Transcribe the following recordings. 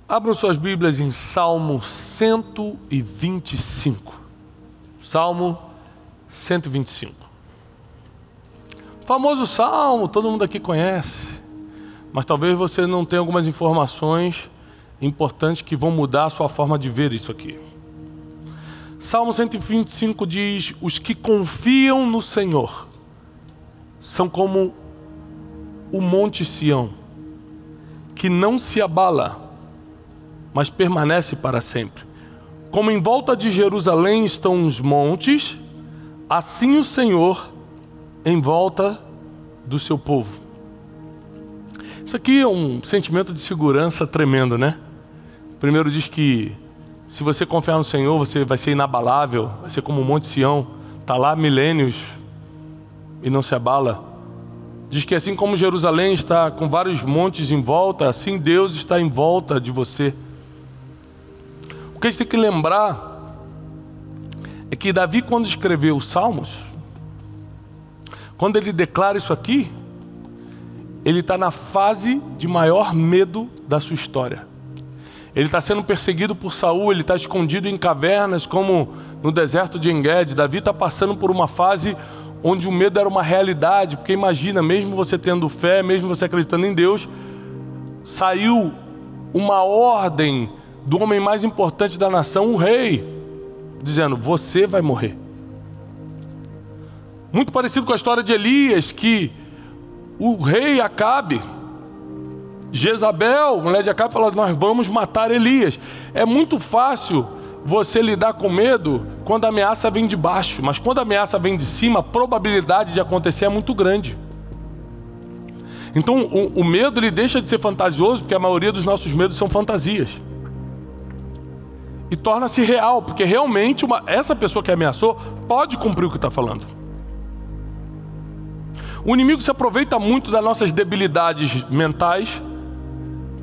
Abram suas Bíblias em Salmo 125. Salmo 125. Famoso salmo, todo mundo aqui conhece. Mas talvez você não tenha algumas informações importantes que vão mudar a sua forma de ver isso aqui. Salmo 125 diz: os que confiam no Senhor são como o monte Sião, que não se abala, mas permanece para sempre. Como em volta de Jerusalém estão os montes, assim o Senhor em volta do seu povo. Isso aqui é um sentimento de segurança tremendo, né? Primeiro diz que se você confiar no Senhor, você vai ser inabalável, vai ser como o monte Sião, está lá há milênios e não se abala. Diz que assim como Jerusalém está com vários montes em volta, assim Deus está em volta de você. O que a gente tem que lembrar é que Davi, quando escreveu os Salmos, quando ele declara isso aqui, ele está na fase de maior medo da sua história. Ele está sendo perseguido por Saul, ele está escondido em cavernas, como no deserto de En-Gedi. Davi está passando por uma fase onde o medo era uma realidade, porque imagina, mesmo você tendo fé, mesmo você acreditando em Deus, saiu uma ordem do homem mais importante da nação, um rei, dizendo: você vai morrer. Muito parecido com a história de Elias, que o rei Acabe, Jezabel, mulher de Acabe, fala: nós vamos matar Elias. É muito fácil você lidar com medo quando a ameaça vem de baixo, mas quando a ameaça vem de cima, a probabilidade de acontecer é muito grande. Então o medo, ele deixa de ser fantasioso, porque a maioria dos nossos medos são fantasias, e torna-se real, porque realmente essa pessoa que ameaçou pode cumprir o que está falando. O inimigo se aproveita muito das nossas debilidades mentais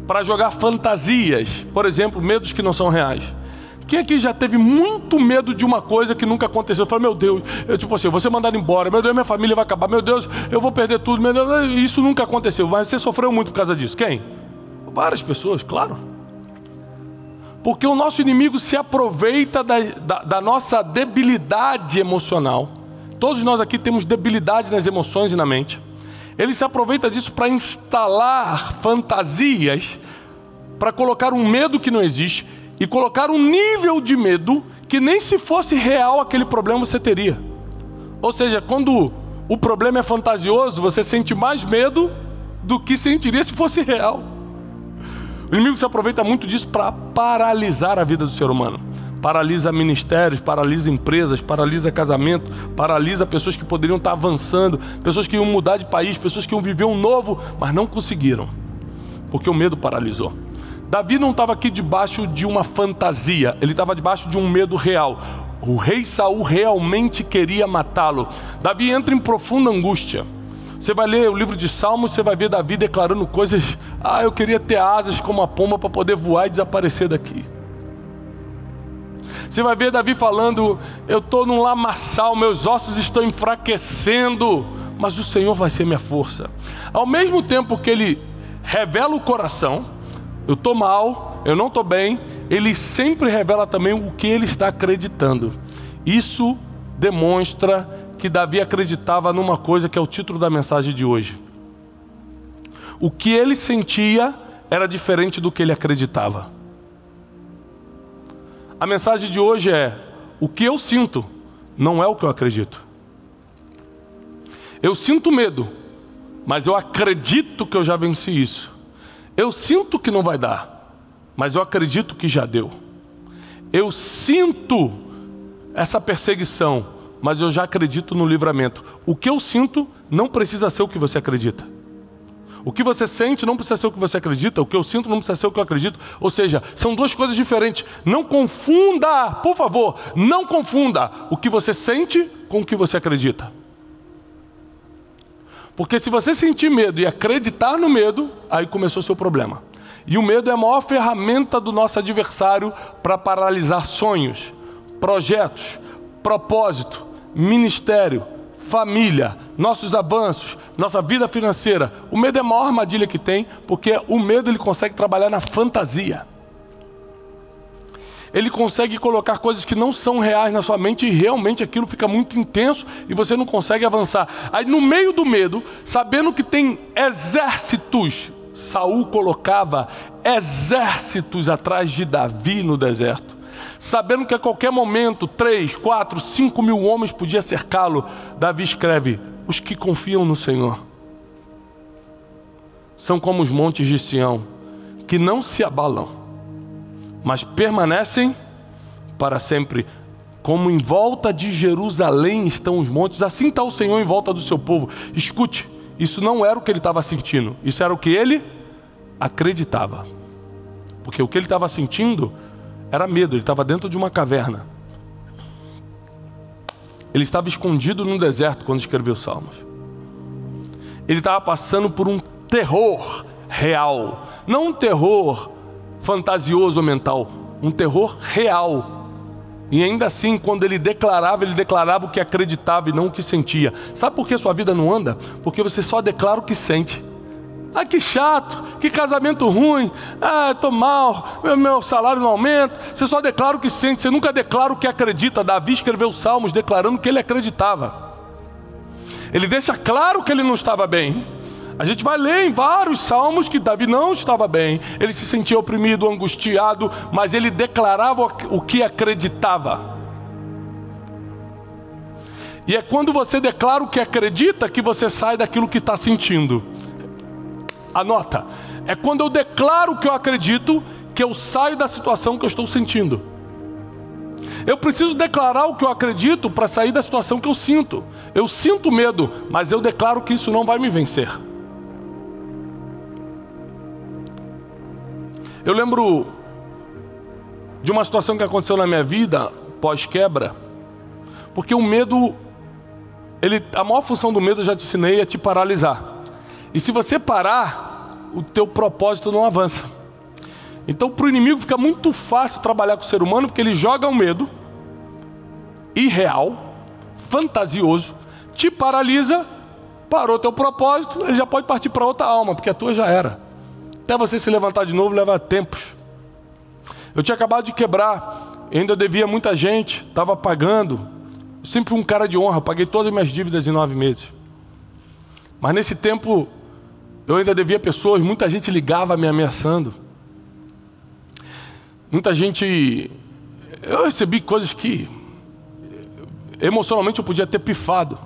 para jogar fantasias, por exemplo, medos que não são reais. Quem aqui já teve muito medo de uma coisa que nunca aconteceu? Fala: meu Deus, tipo assim, eu vou ser mandado embora, meu Deus, minha família vai acabar, meu Deus, eu vou perder tudo, meu Deus, isso nunca aconteceu. Mas você sofreu muito por causa disso. Quem? Várias pessoas, claro. Porque o nosso inimigo se aproveita da nossa debilidade emocional. Todos nós aqui temos debilidade nas emoções e na mente. Ele se aproveita disso para instalar fantasias, para colocar um medo que não existe e colocar um nível de medo que nem se fosse real aquele problema você teria. Ou seja, quando o problema é fantasioso, você sente mais medo do que sentiria se fosse real. O inimigo se aproveita muito disso para paralisar a vida do ser humano. Paralisa ministérios, paralisa empresas, paralisa casamento, paralisa pessoas que poderiam estar avançando, pessoas que iam mudar de país, pessoas que iam viver um novo, mas não conseguiram, porque o medo paralisou. Davi não estava aqui debaixo de uma fantasia, ele estava debaixo de um medo real. O rei Saul realmente queria matá-lo. Davi entra em profunda angústia. Você vai ler o livro de Salmos, você vai ver Davi declarando coisas: eu queria ter asas como a pomba para poder voar e desaparecer daqui. Você vai ver Davi falando: eu estou num lamaçal, meus ossos estão enfraquecendo, mas o Senhor vai ser minha força. Ao mesmo tempo que ele revela o coração, eu estou mal, eu não estou bem, ele sempre revela também o que ele está acreditando. Isso demonstra que Davi acreditava numa coisa que é o título da mensagem de hoje. O que ele sentia era diferente do que ele acreditava. A mensagem de hoje é: o que eu sinto não é o que eu acredito. Eu sinto medo, mas eu acredito que eu já venci isso. Eu sinto que não vai dar, mas eu acredito que já deu. Eu sinto essa perseguição, mas eu já acredito no livramento. O que eu sinto não precisa ser o que você acredita. O que você sente não precisa ser o que você acredita. O que eu sinto não precisa ser o que eu acredito. Ou seja, são duas coisas diferentes. Não confunda, por favor, não confunda o que você sente com o que você acredita. Porque se você sentir medo e acreditar no medo, aí começou o seu problema. E o medo é a maior ferramenta do nosso adversário para paralisar sonhos, projetos, propósito, ministério, família, nossos avanços, nossa vida financeira. O medo é a maior armadilha que tem, porque o medo ele consegue trabalhar na fantasia. ele consegue colocar coisas que não são reais na sua mente e realmente aquilo fica muito intenso e você não consegue avançar. Aí no meio do medo, sabendo que tem exércitos, Saul colocava exércitos atrás de Davi no deserto. Sabendo que a qualquer momento 3, 4, 5 mil homens podiam cercá-lo, Davi escreve: os que confiam no Senhor são como os montes de Sião, que não se abalam, mas permanecem para sempre. Como em volta de Jerusalém estão os montes, assim está o Senhor em volta do seu povo. Escute, isso não era o que ele estava sentindo, isso era o que ele acreditava. Porque o que ele estava sentindo era medo, ele estava dentro de uma caverna. Ele estava escondido no deserto quando escreveu os Salmos. Ele estava passando por um terror real, não um terror fantasioso ou mental, um terror real. E ainda assim, quando ele declarava o que acreditava e não o que sentia. Sabe por que sua vida não anda? Porque você só declara o que sente. Ah, que chato, que casamento ruim, estou mal, meu salário não aumenta. Você só declara o que sente, você nunca declara o que acredita. Davi escreveu os Salmos declarando que ele acreditava. Ele deixa claro que ele não estava bem. A gente vai ler em vários salmos que Davi não estava bem, ele se sentia oprimido, angustiado, mas ele declarava o que acreditava. E é quando você declara o que acredita que você sai daquilo que está sentindo. Anota, é quando eu declaro o que eu acredito que eu saio da situação que eu estou sentindo. Eu preciso declarar o que eu acredito para sair da situação que eu sinto. Eu sinto medo, mas eu declaro que isso não vai me vencer. Eu lembro de uma situação que aconteceu na minha vida pós-quebra, porque o medo, a maior função do medo, eu já te ensinei, é te paralisar. E se você parar, o teu propósito não avança. Então para o inimigo fica muito fácil trabalhar com o ser humano, porque ele joga um medo irreal, fantasioso, te paralisa, parou teu propósito, ele já pode partir para outra alma, porque a tua já era. Até você se levantar de novo leva tempos. Eu tinha acabado de quebrar, ainda devia muita gente, estava pagando. Eu sempre fui um cara de honra, paguei todas as minhas dívidas em 9 meses. Mas nesse tempo, eu ainda devia pessoas, muita gente ligava me ameaçando. Muita gente... Eu recebi coisas que emocionalmente eu podia ter pifado.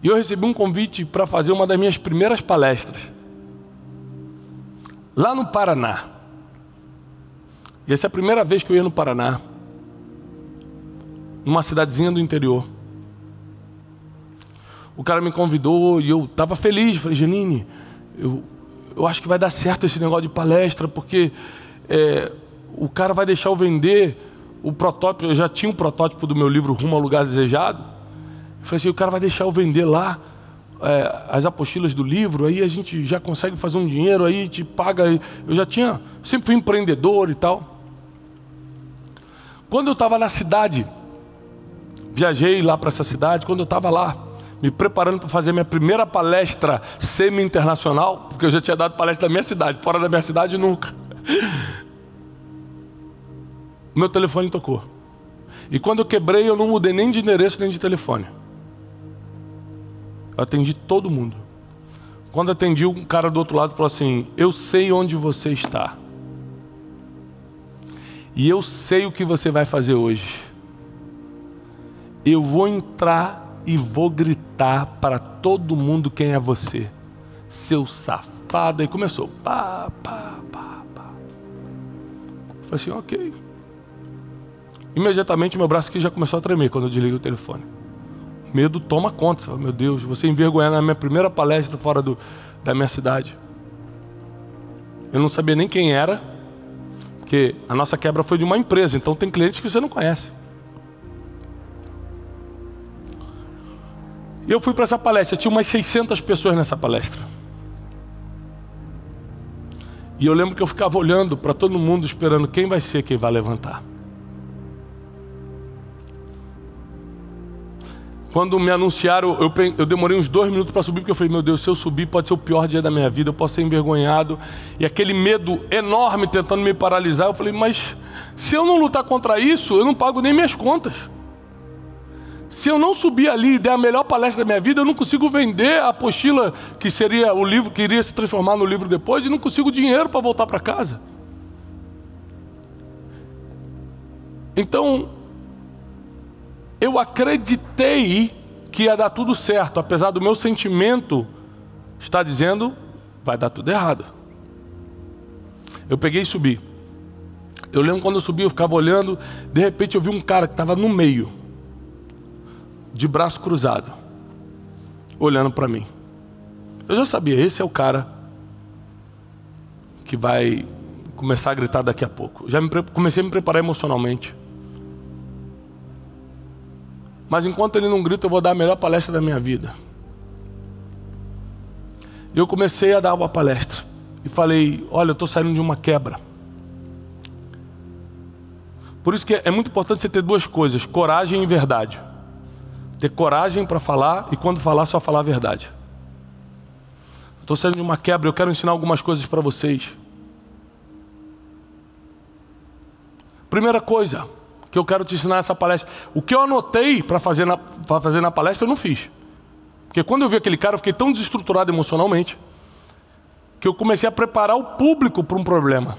E eu recebi um convite para fazer uma das minhas primeiras palestras lá no Paraná. E essa é a primeira vez que eu ia no Paraná, numa cidadezinha do interior. O cara me convidou e eu estava feliz. Falei: Janine, eu acho que vai dar certo esse negócio de palestra, porque o cara vai deixar eu vender o protótipo. Eu já tinha um protótipo do meu livro Rumo ao Lugar Desejado. Eu falei assim: o cara vai deixar eu vender lá as apostilas do livro, aí a gente já consegue fazer um dinheiro, aí te paga. Eu já tinha, sempre fui empreendedor e tal. Quando eu estava na cidade, viajei lá para essa cidade, quando eu estava lá, me preparando para fazer minha primeira palestra semi-internacional, porque eu já tinha dado palestra da minha cidade, fora da minha cidade nunca. Meu telefone tocou. E quando eu quebrei, eu não mudei nem de endereço, nem de telefone. Eu atendi todo mundo. Quando atendi, um cara do outro lado falou assim: eu sei onde você está. E eu sei o que você vai fazer hoje. Eu vou entrar e vou gritar para todo mundo quem é você. Seu safado. E começou. Pá, pá, pá, pá. Eu falei assim: ok. Imediatamente meu braço aqui já começou a tremer quando eu desliguei o telefone. O medo toma conta. Meu Deus, você envergonhar na minha primeira palestra fora da minha cidade. Eu não sabia nem quem era, porque a nossa quebra foi de uma empresa, então tem clientes que você não conhece. E eu fui para essa palestra, tinha umas 600 pessoas nessa palestra. E eu lembro que eu ficava olhando para todo mundo, esperando quem vai ser quem vai levantar. Quando me anunciaram, eu demorei uns 2 minutos para subir, porque eu falei, meu Deus, se eu subir pode ser o pior dia da minha vida, eu posso ser envergonhado. E aquele medo enorme tentando me paralisar, eu falei, mas se eu não lutar contra isso, eu não pago nem minhas contas. Se eu não subir ali e der a melhor palestra da minha vida, eu não consigo vender a apostila, que seria o livro que iria se transformar no livro depois, e não consigo dinheiro para voltar para casa. Então, eu acreditei que ia dar tudo certo, apesar do meu sentimento estar dizendo, vai dar tudo errado. Eu peguei e subi. Eu lembro quando eu subi, eu ficava olhando, de repente eu vi um cara que estava no meio, de braço cruzado, olhando para mim. Eu já sabia, esse é o cara que vai começar a gritar daqui a pouco. Comecei a me preparar emocionalmente. Mas enquanto ele não grita, eu vou dar a melhor palestra da minha vida. Eu comecei a dar uma palestra e falei, olha, eu estou saindo de uma quebra. Por isso que é muito importante você ter 2 coisas, coragem e verdade. Ter coragem para falar e quando falar, só falar a verdade. Estou saindo de uma quebra, eu quero ensinar algumas coisas para vocês. Primeira coisa que eu quero te ensinar nessa palestra. O que eu anotei para fazer na palestra, eu não fiz. Porque quando eu vi aquele cara, eu fiquei tão desestruturado emocionalmente, que eu comecei a preparar o público para um problema.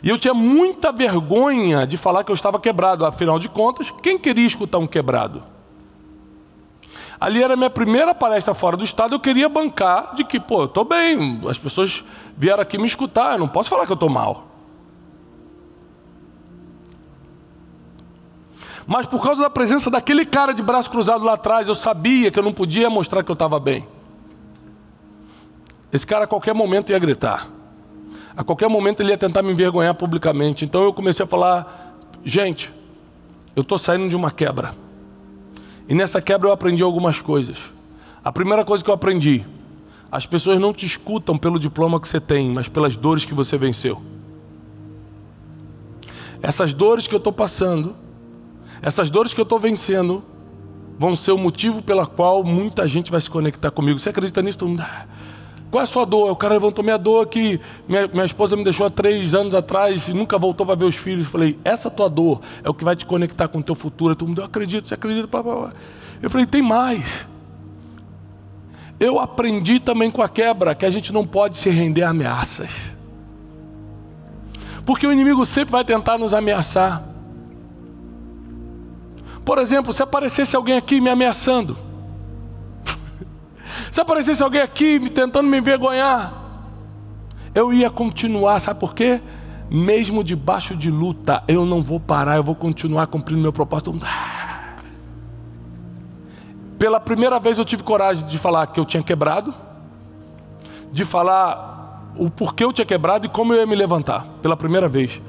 E eu tinha muita vergonha de falar que eu estava quebrado. Afinal de contas, quem queria escutar um quebrado? Ali era a minha primeira palestra fora do estado, eu queria bancar de que, pô, eu estou bem, as pessoas vieram aqui me escutar, eu não posso falar que eu estou mal. Mas por causa da presença daquele cara de braço cruzado lá atrás, eu sabia que eu não podia mostrar que eu estava bem. Esse cara a qualquer momento ia gritar. A qualquer momento ele ia tentar me envergonhar publicamente. Então eu comecei a falar, gente, eu estou saindo de uma quebra. E nessa quebra eu aprendi algumas coisas. A primeira coisa que eu aprendi, as pessoas não te escutam pelo diploma que você tem, mas pelas dores que você venceu. Essas dores que eu estou passando, essas dores que eu estou vencendo, vão ser o motivo pela qual muita gente vai se conectar comigo. Você acredita nisso? Todo mundo... Qual é a sua dor? O cara levantou minha dor que minha esposa me deixou há 3 anos atrás e nunca voltou para ver os filhos. Eu falei, essa tua dor é o que vai te conectar com o teu futuro. Todo mundo, eu acredito, você acredita? Eu falei, tem mais. Eu aprendi também com a quebra que a gente não pode se render a ameaças. Porque o inimigo sempre vai tentar nos ameaçar. Por exemplo, se aparecesse alguém aqui me ameaçando, se aparecesse alguém aqui tentando me envergonhar, eu ia continuar, sabe por quê? Mesmo debaixo de luta, eu não vou parar, eu vou continuar cumprindo meu propósito. Pela primeira vez eu tive coragem de falar que eu tinha quebrado, de falar o porquê eu tinha quebrado e como eu ia me levantar, pela primeira vez.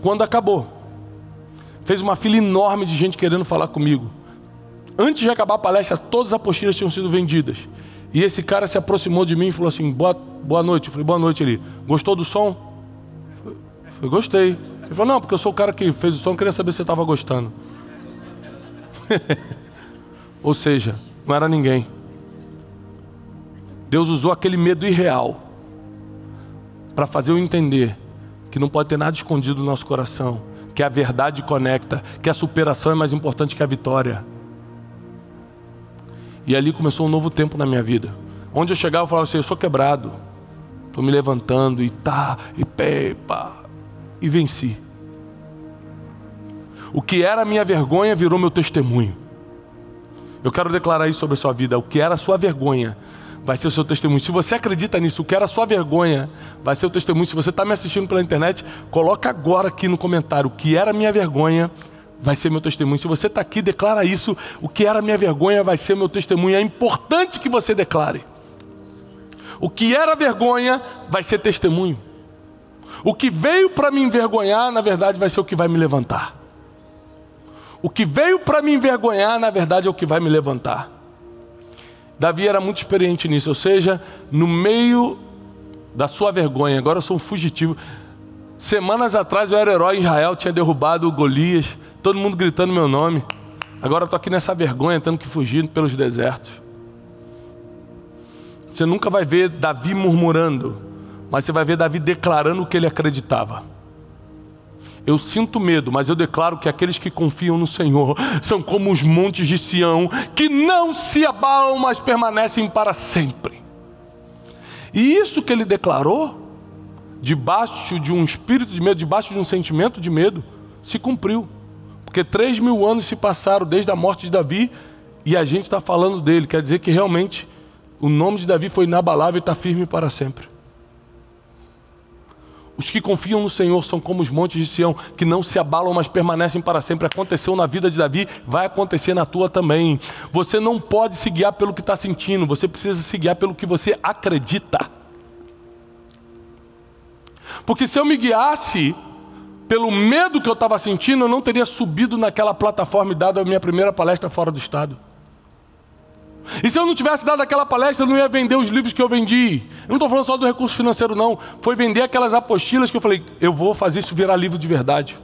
Quando acabou, fez uma fila enorme de gente querendo falar comigo. Antes de acabar a palestra, todas as apostilas tinham sido vendidas. E esse cara se aproximou de mim e falou assim, boa noite. Eu falei, boa noite. Ele, gostou do som? Eu falei, gostei. Ele falou, não, porque eu sou o cara que fez o som, queria saber se você estava gostando. Ou seja, não era ninguém. Deus usou aquele medo irreal para fazer eu entender que não pode ter nada escondido no nosso coração, que a verdade conecta, que a superação é mais importante que a vitória. E ali começou um novo tempo na minha vida. Onde eu chegava, eu falava assim, eu sou quebrado, estou me levantando e e venci. O que era a minha vergonha virou meu testemunho. Eu quero declarar isso sobre a sua vida. O que era a sua vergonha vai ser o seu testemunho. Se você acredita nisso, o que era a sua vergonha vai ser o testemunho. Se você está me assistindo pela internet, coloca agora aqui no comentário, o que era a minha vergonha vai ser meu testemunho. Se você está aqui, declara isso, o que era a minha vergonha vai ser meu testemunho. É importante que você declare. O que era vergonha vai ser testemunho. O que veio para me envergonhar, na verdade, vai ser o que vai me levantar. O que veio para me envergonhar, na verdade, é o que vai me levantar. Davi era muito experiente nisso, ou seja, no meio da sua vergonha, agora eu sou um fugitivo. Semanas atrás eu era herói em Israel, tinha derrubado o Golias, todo mundo gritando meu nome. Agora eu estou aqui nessa vergonha, tendo que fugir pelos desertos. Você nunca vai ver Davi murmurando, mas você vai ver Davi declarando o que ele acreditava. Eu sinto medo, mas eu declaro que aqueles que confiam no Senhor são como os montes de Sião, que não se abalam, mas permanecem para sempre. E isso que ele declarou, debaixo de um espírito de medo, debaixo de um sentimento de medo, se cumpriu. Porque 3.000 anos se passaram desde a morte de Davi e a gente está falando dele. Quer dizer que realmente o nome de Davi foi inabalável e está firme para sempre. Os que confiam no Senhor são como os montes de Sião, que não se abalam, mas permanecem para sempre. Aconteceu na vida de Davi, vai acontecer na tua também. Você não pode se guiar pelo que está sentindo, você precisa se guiar pelo que você acredita. Porque se eu me guiasse pelo medo que eu estava sentindo, eu não teria subido naquela plataforma e dado a minha primeira palestra fora do estado. E se eu não tivesse dado aquela palestra, eu não ia vender os livros que eu vendi. Eu não estou falando só do recurso financeiro não. Foi vender aquelas apostilas que eu falei, eu vou fazer isso virar livro de verdade.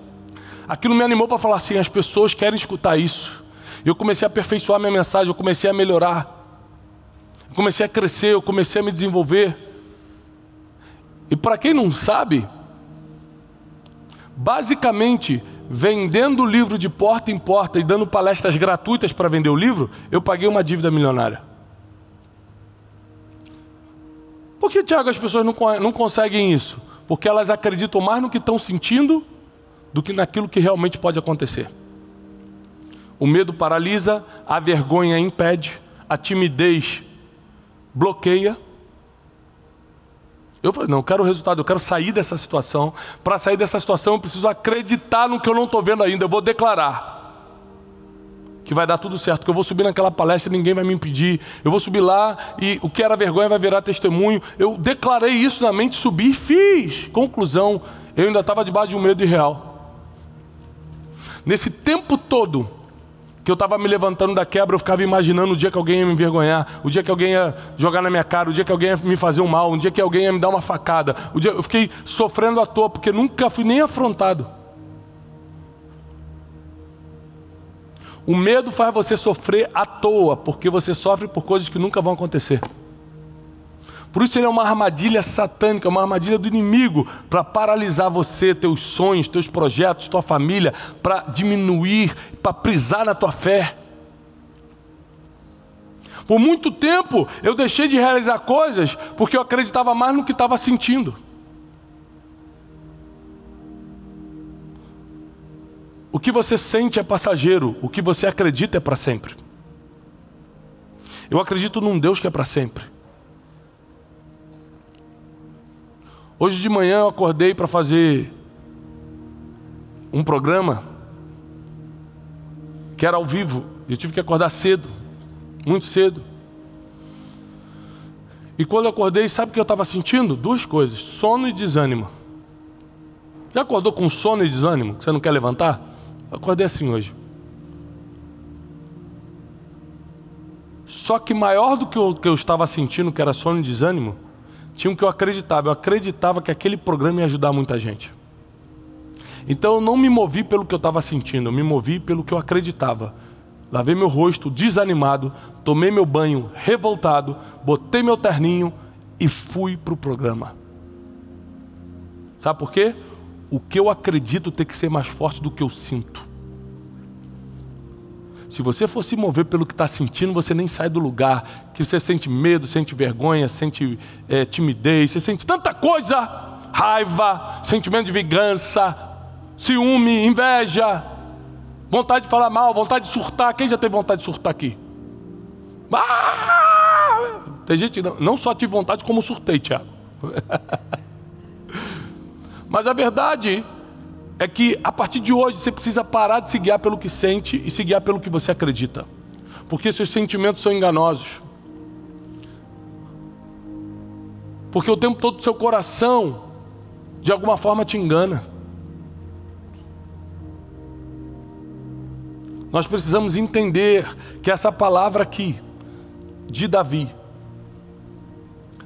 Aquilo me animou para falar assim, as pessoas querem escutar isso. Eu comecei a aperfeiçoar minha mensagem, eu comecei a melhorar. Eu comecei a crescer, eu comecei a me desenvolver. E para quem não sabe, basicamente, vendendo o livro de porta em porta e dando palestras gratuitas para vender o livro, eu paguei uma dívida milionária. Por que, Tiago, as pessoas não conseguem isso? Porque elas acreditam mais no que estão sentindo do que naquilo que realmente pode acontecer. O medo paralisa, a vergonha impede, a timidez bloqueia. Eu falei, não, eu quero o resultado, eu quero sair dessa situação. Para sair dessa situação eu preciso acreditar no que eu não estou vendo ainda. Eu vou declarar que vai dar tudo certo, que eu vou subir naquela palestra e ninguém vai me impedir. Eu vou subir lá e o que era vergonha vai virar testemunho. Eu declarei isso na mente, subi e fiz. Conclusão, eu ainda estava debaixo de um medo irreal. Nesse tempo todo que eu estava me levantando da quebra, eu ficava imaginando o dia que alguém ia me envergonhar, o dia que alguém ia jogar na minha cara, o dia que alguém ia me fazer um mal, o dia que alguém ia me dar uma facada. Eu fiquei sofrendo à toa, porque nunca fui nem afrontado. O medo faz você sofrer à toa, porque você sofre por coisas que nunca vão acontecer. Por isso ele é uma armadilha satânica, uma armadilha do inimigo, para paralisar você, teus sonhos, teus projetos, tua família, para diminuir, para prisar na tua fé. Por muito tempo eu deixei de realizar coisas porque eu acreditava mais no que estava sentindo. O que você sente é passageiro, o que você acredita é para sempre. Eu acredito num Deus que é para sempre. Hoje de manhã eu acordei para fazer um programa que era ao vivo. Eu tive que acordar cedo, muito cedo. E quando eu acordei, sabe o que eu estava sentindo? Duas coisas, sono e desânimo. Já acordou com sono e desânimo, que você não quer levantar? Eu acordei assim hoje. Só que maior do que o que eu estava sentindo, que era sono e desânimo, tinha um que eu acreditava. Eu acreditava que aquele programa ia ajudar muita gente. Então eu não me movi pelo que eu estava sentindo, eu me movi pelo que eu acreditava. Lavei meu rosto desanimado, tomei meu banho revoltado, botei meu terninho e fui para o programa. Sabe por quê? O que eu acredito tem que ser mais forte do que eu sinto. Se você for se mover pelo que está sentindo, você nem sai do lugar. Que você sente medo, sente vergonha, sente timidez, você sente tanta coisa. Raiva, sentimento de vingança, ciúme, inveja, vontade de falar mal, vontade de surtar. Quem já teve vontade de surtar aqui? Tem gente que não só tive vontade, como surtei, Tiago. Mas a verdade é que a partir de hoje você precisa parar de se guiar pelo que sente e se guiar pelo que você acredita. Porque seus sentimentos são enganosos. Porque o tempo todo seu coração, de alguma forma, te engana. Nós precisamos entender que essa palavra aqui, de Davi,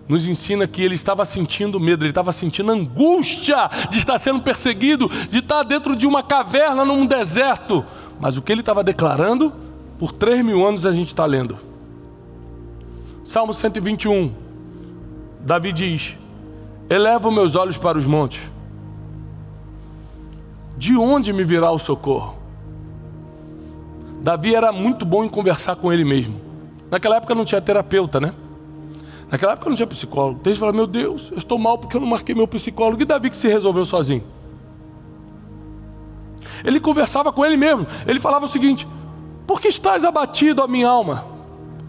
nos ensina que ele estava sentindo medo, ele estava sentindo angústia de estar sendo perseguido, de estar dentro de uma caverna num deserto, mas o que ele estava declarando, por 3.000 anos a gente está lendo. Salmo 121, Davi diz: elevo meus olhos para os montes. De onde me virá o socorro? Davi era muito bom em conversar com ele mesmo. Naquela época não tinha terapeuta, né? Naquela época não tinha psicólogo. Então ele fala: meu Deus, eu estou mal porque eu não marquei meu psicólogo. E Davi que se resolveu sozinho. Ele conversava com ele mesmo. Ele falava o seguinte: por que estás abatido, a minha alma?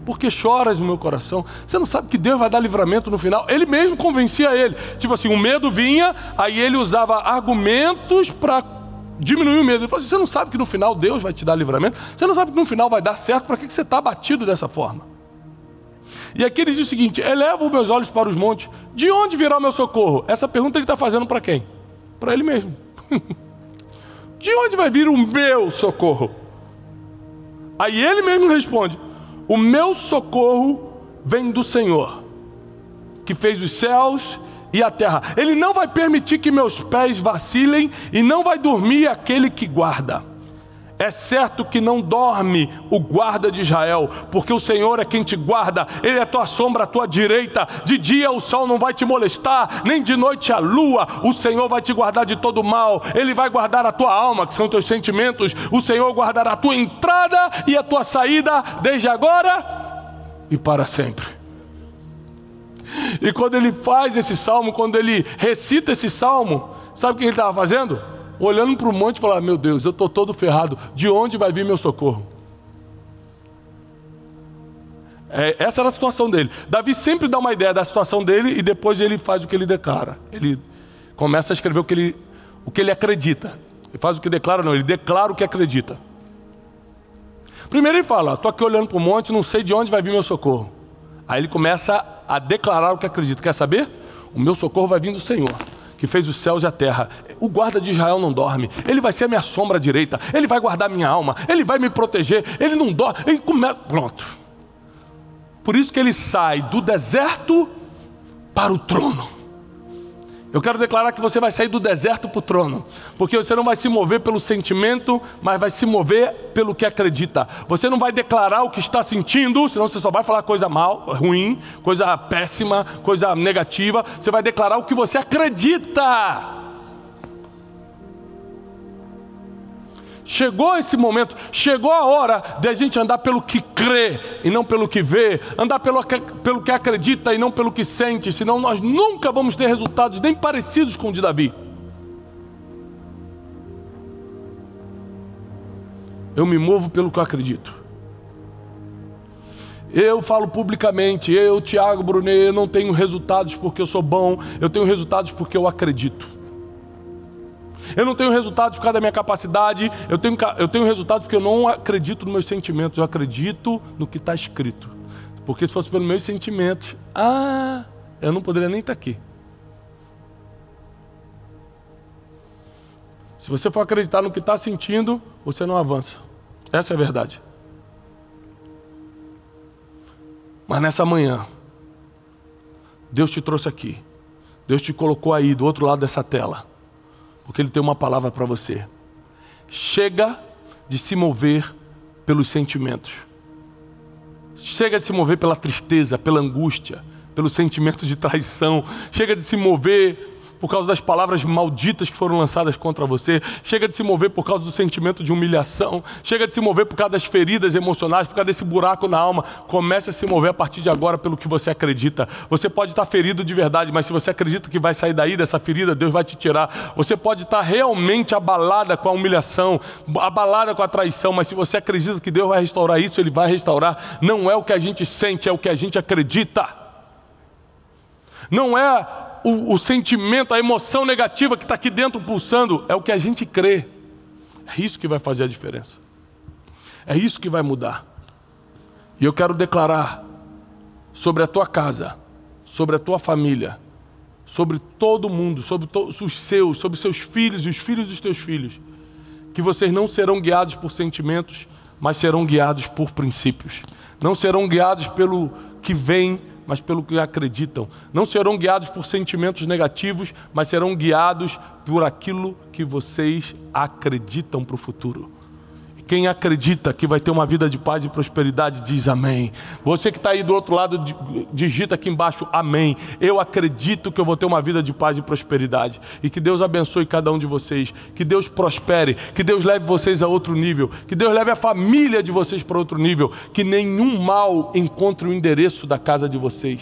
Por que choras no meu coração? Você não sabe que Deus vai dar livramento no final? Ele mesmo convencia ele. Tipo assim, o medo vinha, aí ele usava argumentos para diminuir o medo. Ele falou assim: você não sabe que no final Deus vai te dar livramento? Você não sabe que no final vai dar certo? Para que você está abatido dessa forma? E aqui ele diz o seguinte: elevo os meus olhos para os montes. De onde virá o meu socorro? Essa pergunta ele está fazendo para quem? Para ele mesmo. De onde vai vir o meu socorro? Aí ele mesmo responde: o meu socorro vem do Senhor, que fez os céus e a terra. Ele não vai permitir que meus pés vacilem, e não vai dormir aquele que guarda. É certo que não dorme o guarda de Israel, porque o Senhor é quem te guarda. Ele é a tua sombra à tua direita. De dia o sol não vai te molestar, nem de noite a lua. O Senhor vai te guardar de todo mal. Ele vai guardar a tua alma, que são teus sentimentos. O Senhor guardará a tua entrada e a tua saída, desde agora e para sempre. E quando ele faz esse salmo, quando ele recita esse salmo, sabe o que ele estava fazendo? Olhando para o monte e falando: meu Deus, eu estou todo ferrado, de onde vai vir meu socorro? Essa era a situação dele. Davi sempre dá uma ideia da situação dele e depois ele faz o que ele declara. Ele começa a escrever o que ele acredita. Ele faz o que declara, não, ele declara o que acredita. Primeiro ele fala: estou aqui olhando para o monte, não sei de onde vai vir meu socorro. Aí ele começa a declarar o que acredita. Quer saber? O meu socorro vai vir do Senhor, que fez os céus e a terra. O guarda de Israel não dorme. Ele vai ser a minha sombra direita. Ele vai guardar minha alma. Ele vai me proteger. Ele não dorme. Pronto. Por isso que ele sai do deserto para o trono. Eu quero declarar que você vai sair do deserto para o trono, porque você não vai se mover pelo sentimento, mas vai se mover pelo que acredita. Você não vai declarar o que está sentindo, senão você só vai falar coisa mal, ruim, coisa péssima, coisa negativa. Você vai declarar o que você acredita. Chegou esse momento, chegou a hora de a gente andar pelo que crê e não pelo que vê, andar pelo que acredita e não pelo que sente, senão nós nunca vamos ter resultados nem parecidos com o de Davi. Eu me movo pelo que eu acredito. Eu falo publicamente: eu, Tiago Brunet, eu não tenho resultados porque eu sou bom, eu tenho resultados porque eu acredito. Eu não tenho resultados por causa da minha capacidade, eu tenho resultados porque eu não acredito nos meus sentimentos, eu acredito no que está escrito. Porque se fosse pelos meus sentimentos, eu não poderia nem estar aqui. Se você for acreditar no que está sentindo, você não avança. Essa é a verdade. Mas nessa manhã, Deus te trouxe aqui. Deus te colocou aí do outro lado dessa tela, porque Ele tem uma palavra para você. Chega de se mover pelos sentimentos. Chega de se mover pela tristeza, pela angústia, pelo sentimento de traição. Chega de se mover por causa das palavras malditas que foram lançadas contra você. Chega de se mover por causa do sentimento de humilhação. Chega de se mover por causa das feridas emocionais, por causa desse buraco na alma. Comece a se mover a partir de agora pelo que você acredita. Você pode estar ferido de verdade, mas se você acredita que vai sair daí dessa ferida, Deus vai te tirar. Você pode estar realmente abalada com a humilhação, abalada com a traição, mas se você acredita que Deus vai restaurar isso, Ele vai restaurar. Não é o que a gente sente, é o que a gente acredita. Não é o sentimento, a emoção negativa que está aqui dentro pulsando, é o que a gente crê. É isso que vai fazer a diferença. É isso que vai mudar. E eu quero declarar sobre a tua casa, sobre a tua família, sobre todo mundo, sobre os seus, sobre seus filhos e os filhos dos teus filhos, que vocês não serão guiados por sentimentos, mas serão guiados por princípios. Não serão guiados pelo que vem, mas pelo que acreditam. Não serão guiados por sentimentos negativos, mas serão guiados por aquilo que vocês acreditam para o futuro. Quem acredita que vai ter uma vida de paz e prosperidade, diz amém. Você que está aí do outro lado, digita aqui embaixo, amém. Eu acredito que eu vou ter uma vida de paz e prosperidade. E que Deus abençoe cada um de vocês. Que Deus prospere. Que Deus leve vocês a outro nível. Que Deus leve a família de vocês para outro nível. Que nenhum mal encontre o endereço da casa de vocês.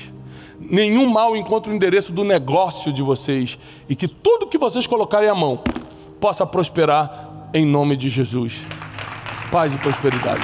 Nenhum mal encontre o endereço do negócio de vocês. E que tudo que vocês colocarem à mão possa prosperar em nome de Jesus. Paz e prosperidade.